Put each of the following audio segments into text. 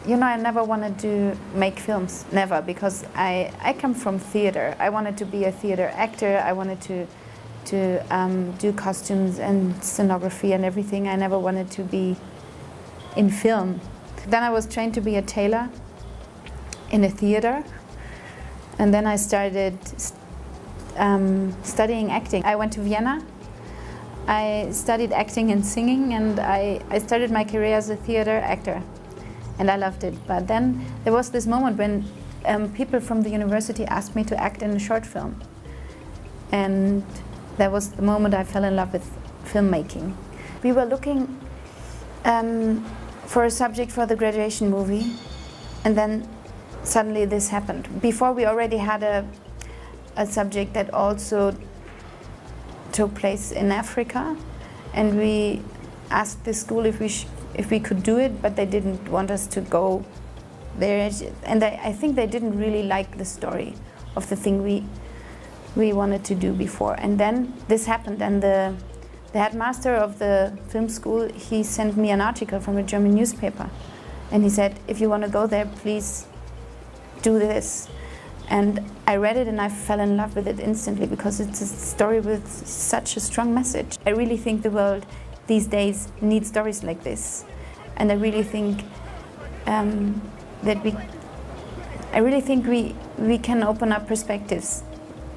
I never wanted to make films, never, because I come from theater. I wanted to be a theater actor. I wanted to do costumes and scenography and everything. I never wanted to be in film. Then I was trained to be a tailor in a theater, and then I started studying acting. I went to Vienna. I studied acting and singing, and I started my career as a theater actor, and I loved it. But then there was this moment when people from the university asked me to act in a short film, and that was the moment I fell in love with filmmaking. We were looking for a subject for the graduation movie, and then suddenly this happened. Before, we already had a subject that also took place in Africa, and we asked the school if we could do it, but they didn't want us to go there, and I think they didn't really like the story of the thing we wanted to do before. And then this happened, and the headmaster of the film school, he sent me an article from a German newspaper, and he said, if you want to go there, please do this. And I read it and I fell in love with it instantly, because it's a story with such a strong message. I really think the world these days needs stories like this, and I really think we can open up perspectives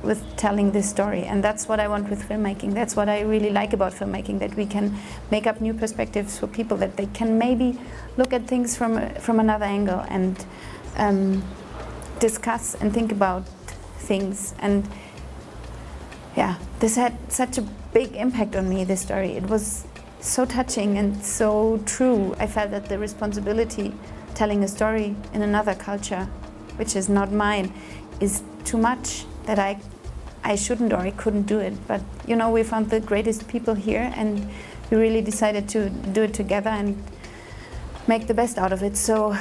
with telling this story, and that's what I want with filmmaking. That's what I really like about filmmaking, that we can make up new perspectives for people, that they can maybe look at things from another angle and discuss and think about things. And yeah, this had such a big impact on me, this story. It was so touching and so true. I felt that the responsibility telling a story in another culture, which is not mine, is too much, that I shouldn't or I couldn't do it. But we found the greatest people here, and we really decided to do it together and make the best out of it. So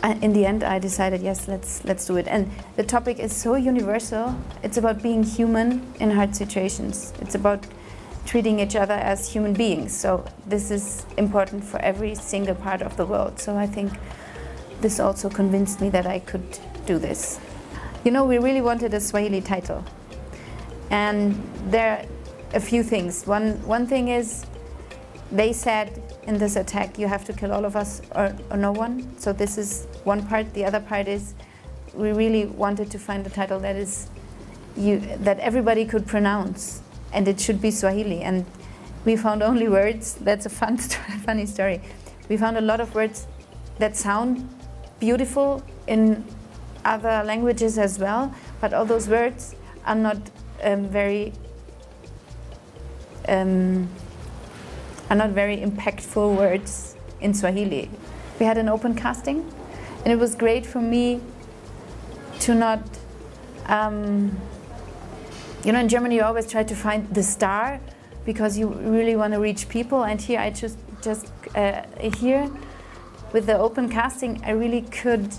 in the end, I decided, yes, let's do it. And the topic is so universal. It's about being human in hard situations. It's about treating each other as human beings. So this is important for every single part of the world. So I think this also convinced me that I could do this. We really wanted a Swahili title. And there are a few things. One thing is, they said in this attack, you have to kill all of us or no one. So this is one part. The other part is, we really wanted to find a title that everybody could pronounce, and it should be Swahili. And we found only words. That's a funny story. We found a lot of words that sound beautiful in other languages as well, but all those words are not very impactful words in Swahili. We had an open casting, and it was great for me to not, in Germany you always try to find the star, because you really want to reach people, and here I just here with the open casting, I really could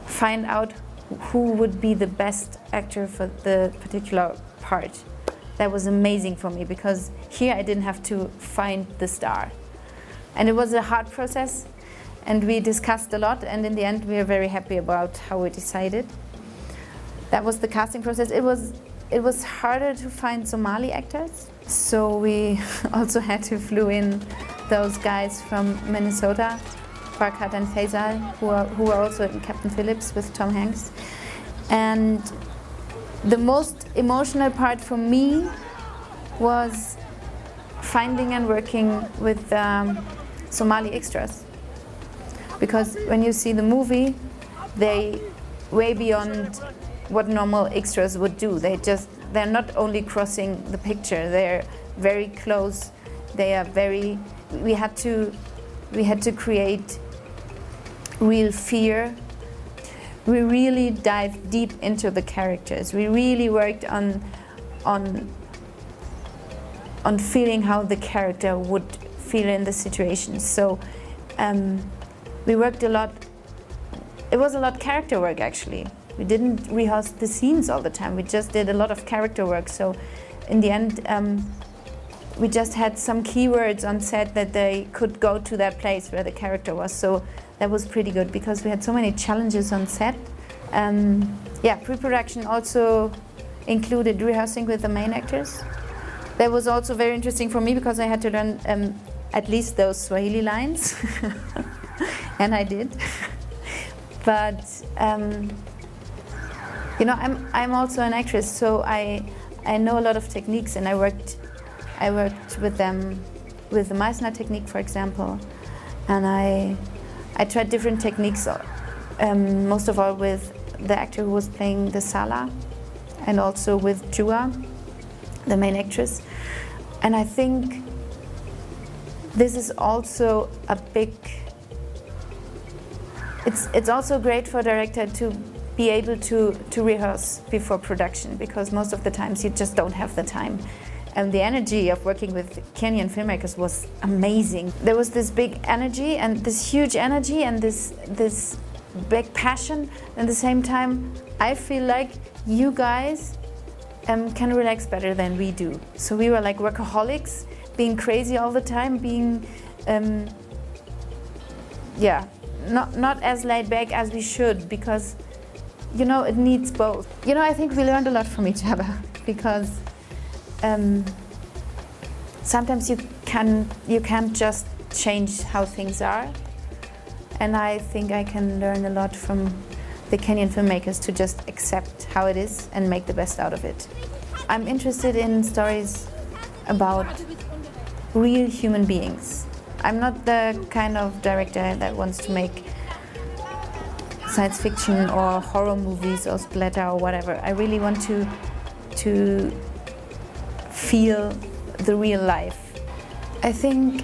find out who would be the best actor for the particular part. That was amazing for me, because here I didn't have to find the star. And it was a hard process, and we discussed a lot, and in the end we are very happy about how we decided. That was the casting process. It was harder to find Somali actors, so we also had to flew in those guys from Minnesota, Farkat and Faisal, who were also in Captain Phillips with Tom Hanks. And the most emotional part for me was finding and working with Somali extras, because when you see the movie, they way beyond what normal extras would do. They're not only crossing the picture, they're very close. We had to create real fear. We really dived deep into the characters. We really worked on feeling how the character would feel in the situation. So we worked a lot. It was a lot character work, actually. We didn't rehearse the scenes all the time. We just did a lot of character work. So in the end, we just had some keywords on set that they could go to that place where the character was. So that was pretty good because we had so many challenges on set. Yeah, pre-production also included rehearsing with the main actors. That was also very interesting for me because I had to learn at least those Swahili lines, and I did. But you know, I'm also an actress, so I know a lot of techniques, and I worked with them, with the Meissner technique, for example, and I tried different techniques, most of all with the actor who was playing the Sala, and also with Jua, the main actress. And I think this is also a big, it's also great for a director to be able to rehearse before production, because most of the times you just don't have the time. And the energy of working with Kenyan filmmakers was amazing. There was this big energy and this huge energy and this big passion. At the same time, I feel like you guys can relax better than we do. So we were like workaholics, being crazy all the time, being yeah, not as laid back as we should, because you know it needs both. You know, I think we learned a lot from each other because sometimes you can't just change how things are, and I think I can learn a lot from the Kenyan filmmakers to just accept how it is and make the best out of it. I'm interested in stories about real human beings. I'm not the kind of director that wants to make science fiction or horror movies or splatter or whatever. I really want to feel the real life. I think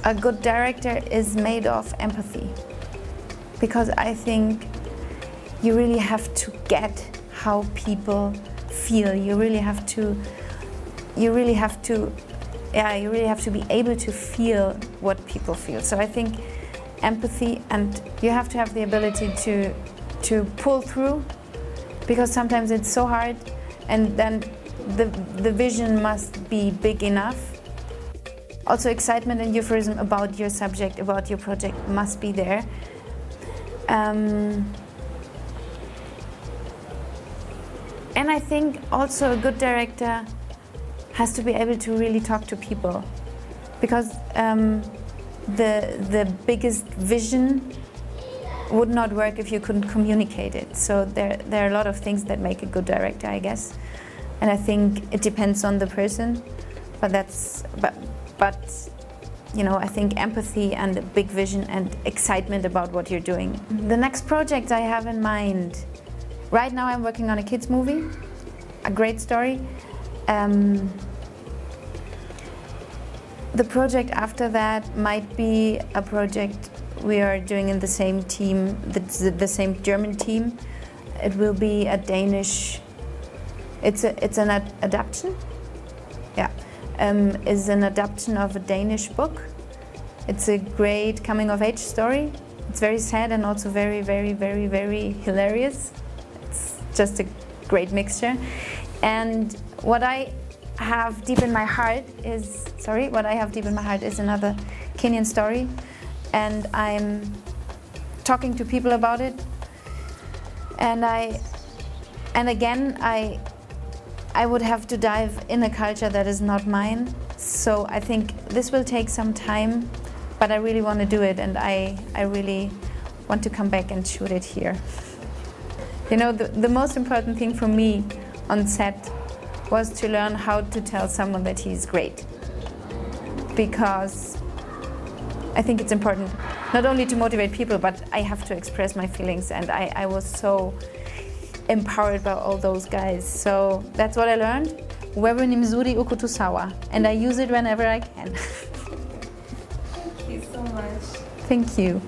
a good director is made of empathy, because I think you really have to get how people feel. You really have to be able to feel what people feel. So I think empathy, and you have to have the ability to pull through, because sometimes it's so hard, and then the vision must be big enough. Also, excitement and euphorism about your subject, about your project must be there. And I think also a good director has to be able to really talk to people, because the biggest vision would not work if you couldn't communicate it. So there are a lot of things that make a good director, I guess. And I think it depends on the person, but you know, I think empathy and a big vision and excitement about what you're doing. The next project I have in mind, right now I'm working on a kids movie, a great story. The project after that might be a project we are doing in the same team, the same German team. It will be a Danish, it's an adaptation. Yeah, is an adaptation of a Danish book. It's a great coming-of-age story. It's very sad and also very, very, very, very hilarious. It's just a great mixture. And what I have deep in my heart is another Kenyan story, and I'm talking to people about it. And again, I would have to dive in a culture that is not mine. So I think this will take some time, but I really want to do it, and I really want to come back and shoot it here. You know, the most important thing for me on set was to learn how to tell someone that he's great, because I think it's important not only to motivate people, but I have to express my feelings, and I was so empowered by all those guys. So that's what I learned. Wewe ni mzuri uko tu sawa, and I use it whenever I can. Thank you so much. Thank you.